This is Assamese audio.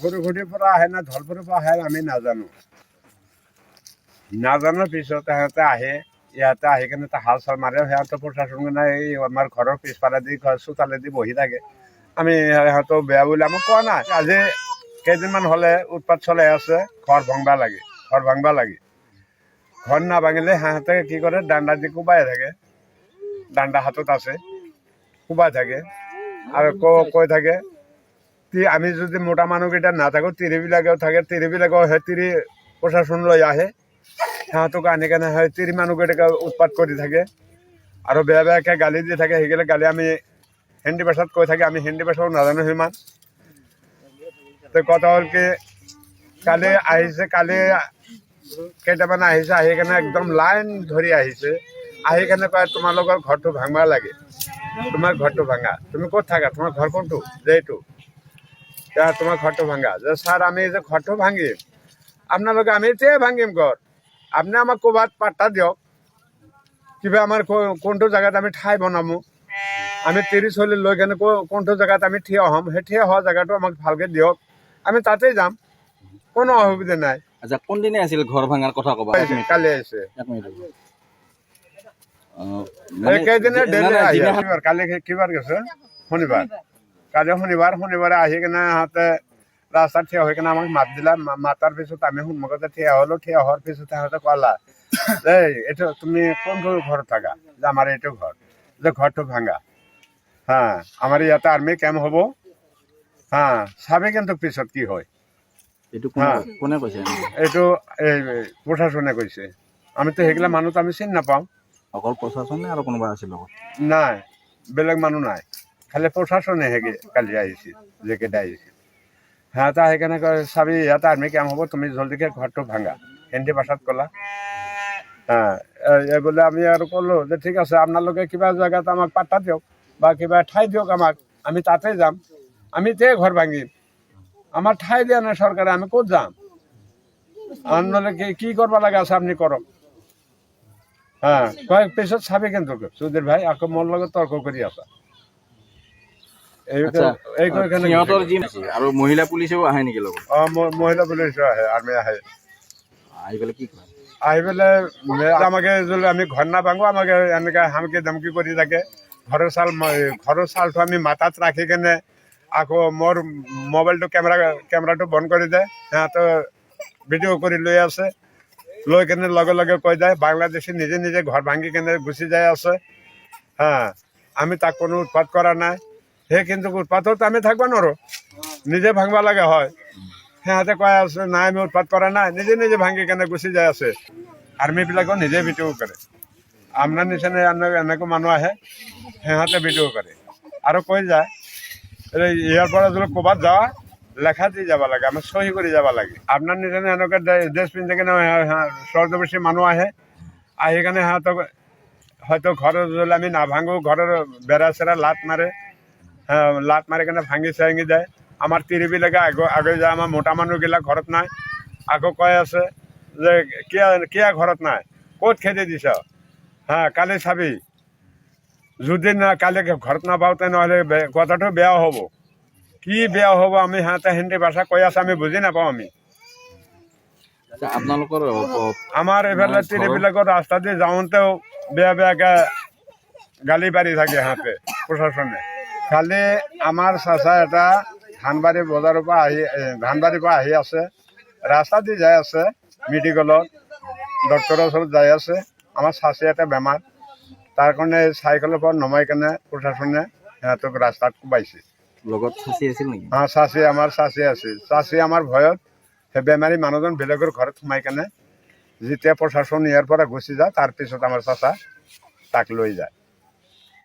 ঘুৰঘুটিৰ পৰা আহে না ধলপুৰৰ পৰা আহে আমি নাজানো। নাজানাৰ পিছত সিহঁতে আহে, ইয়াতে আহি কিনে হাল চাল মাৰে। সিহঁতে প্ৰশাসনে এই আমাৰ ঘৰৰ পিছফালেদি চোতালেদি বহি থাকে। আমি সিহঁতক বেয়া বুলি আমাক কোৱা নাই। আজি কেইদিনমান হ'লে উৎপাত চলাই আছে, ঘৰ ভাঙবা লাগে, ঘৰ ভাঙবা লাগে। ঘৰ নাভাঙিলে সিহঁতে কি কৰে, ডাণ্ডা দি কোবাই থাকে, ডাণ্ডা হাতত আছে, কোবাই থাকে আৰু কৈ থাকে আমি যদি মোটা মানুহকেইটা নাথাকো, তিৰিবিলাকেও থাকে, তিৰিবিলাকেও সেই তিৰি প্ৰশাসন লৈ আহে, সিহঁতক আনি কেনে সেই তিৰি মানুহকেইটাকে উৎপাত কৰি থাকে আৰু বেয়া বেয়াকৈ গালি দি থাকে। সেইগিলা গালি আমি হিন্দী ভাষাত কৈ থাকে, আমি হিন্দী ভাষাও নাজানো সিমান। তো কথা হ'ল কি, কালি আহিছে, কালি কেইটামান আহিছে, আহি কেনে একদম লাইন ধৰি আহিছে, আহি কেনে কয় তোমালোকৰ ঘৰটো ভাঙবা লাগে, তোমাৰ ঘৰটো ভাঙা, তুমি ক'ত থাকা, তোমাৰ ঘৰ কোনটো, যে এইটো তোমার ঘরটো ভাঙা। যে স্যার আমি যে ঘরটো ভাঙিম, আপনালোকে আমি এতিয়াই ভাঙিম ঘর, আপনি আমাক ক'ৰবাত পাট্টা দিয়ক, কিবা আমাৰ কোনটো জেগাত আমি ঠাই বনামো, আমি 30 চলি লৈ কেনে কোনটো জেগাত আমি থিয় হ'ম, সেই থিয় হোৱা জেগাটো আমাক ভালকৈ দিয়ক, আমি তাতেই যাম, কোনো অসুবিধা নাই। আচ্ছা, কোনদিনে আছিল ঘৰ ভাঙাৰ কথা ক'বা? কালি আহিছে, কেইদিনে ডেইলি আহিছে। কালি কিবাৰ গৈছে, শনিবাৰ, কালি শনিবাৰে আহি কিনে সিহঁতে ৰাস্তাত থিয় হৈ কিনে আমাক মাত দিলা। মাতাৰ পিছত আমি সন্মুখতে থিয় হ'লো। থিয় হোৱাৰ পিছত সিহঁতে ক'লা এই এইটো তুমি কোনটো ঘৰত থাকা, যে আমাৰ এইটো ঘৰ, যে ঘৰটো ভাঙা, হা আমাৰ ইয়াতে আৰ্মি কেম্প হ'ব, হা চাবি কিন্তু পিছত কি হয়। কোনে কৈছে? এইটো এই প্ৰশাসনে কৈছে, আমিতো সেইগিলা মানুহতো আমি চিনি নাপাওঁ। অকল প্ৰশাসনে আৰু কোনোবা আছিল লগত? নাই, বেলেগ মানুহ নাই, খালি প্ৰশাসনে কালি আহিছিল, যেকেইটা আহিছিল। সিহঁতে আহি কেনে কয় চাবি ইয়াতে আৰ্মি কেম্প হ'ব, তুমি জলদিকে ঘৰটো ভাঙা, হিন্দী ভাষাত ক'লা। এই বোলে আমি আৰু ক'লোঁ যে ঠিক আছে, আপোনালোকে কিবা জেগাত আমাক পাট্টা দিয়ক বা কিবা ঠাই দিয়ক আমাক, আমি তাতে যাম, আমি তেই ঘৰ ভাঙিম, আমাৰ ঠাই দিয়া নাই চৰকাৰে, আমি ক'ত যাম, আপোনালোকে কি কৰিব লাগে আছে আপুনি কৰক। কয় পিছত চাবি কিন্তু সুধীৰ ভাই আকৌ মোৰ লগত তৰ্ক কৰি আছা। আৰু মহিলা পুলিচেও আহে নেকি লগত? মহিলা পুলিচ আহে, আৰ্মি আহে। আহি পেলাই কি কয়? আহি পেলাই আমাকে যদি আমি ঘৰ নাভাঙো, আমাকে এনেকৈ হামকি ধমকি কৰি থাকে। ঘৰৰ চালটো আমি মাথাত ৰাখি কেনে আকৌ মোৰ মোবাইলটো কেমেৰাটো বন্ধ কৰি দিয়ে। সিহঁতে ভিডিঅ' কৰি লৈ আছে, লৈ কেনে লগে লগে কৈ যায় বাংলাদেশী নিজে নিজে ঘৰ ভাঙি কেনে গুচি যাই আছে। আমি তাক কোনো উৎপাত কৰা নাই। সেই কিন্তু উৎপাতত আমি থাকিব নোৱাৰোঁ, নিজে ভাঙবা লাগে হয়। সিহঁতে কৈ আছে নাই আমি উৎপাত কৰা নাই, নিজে নিজে ভাঙি কেনে গুচি যাই আছে। আৰ্মিবিলাকেও নিজে ভিডিঅ' কৰে, আপোনাৰ নিচিনা এনেকৈ মানুহ আহে, সিহঁতে ভিডিঅ' কৰে আৰু কৈ যায় ইয়াৰ পৰা যদি ক'ৰবাত যাৱা লেখা দি যাব লাগে, আমি চহী কৰি যাব লাগে। আপোনাৰ নিচিনা এনেকৈ ড্ৰেছ পিন্ধি কেনে চৰদবেশী মানুহ আহে, আহি কেনে সিহঁতক হয়তো ঘৰত যদি আমি নাভাঙো, ঘৰৰ বেৰা চেৰা লাট মাৰে, লাট মাৰি কেনে ভাঙি চাঙি যায়। আমাৰ তিৰিবিলাকে আগে যায়, আমাৰ মোটা মানুহগিলা ঘৰত নাই। আকৌ কৈ আছে যে কিয় ঘৰত নাই, ক'ত খেদি দিছ, কালি চাবি, যদি না কালি ঘৰত নাপাওঁ তেনেহ'লে কথাটো বেয়া হ'ব। কি বেয়া হ'ব আমি সিহঁতে হিন্দী ভাষা কৈ আছে, আমি বুজি নাপাওঁ। আমি আপোনালোকৰ আমাৰ এইফালে তিৰিবিলাকৰ ৰাস্তা দি যাওঁতেও বেয়া বেয়াকৈ গালি পাৰি থাকে সিহঁতে প্ৰশাসনে। কালি আমাৰ চাচা এটা ধানবাৰী বজাৰৰ পৰা ধানবাৰীৰ পৰা আহি আছে, ৰাস্তা দি যাই আছে, মেডিকেলত ডক্টৰৰ ওচৰত যাই আছে। আমাৰ চাচি এটা বেমাৰ, তাৰ কাৰণে চাইকেলৰ পৰা নমাই কেনে প্ৰশাসনে সিহঁতক ৰাস্তাত কোবাইছে। লগত চাচি আছিল নেকি? চাচি আছিল। চাচি আমাৰ ভয়ত সেই বেমাৰী মানুহজন বেলেগৰ ঘৰত সোমাই কেনে যেতিয়া প্ৰশাসন ইয়াৰ পৰা গুচি যায়, তাৰপিছত আমাৰ চাচা তাক লৈ যায়।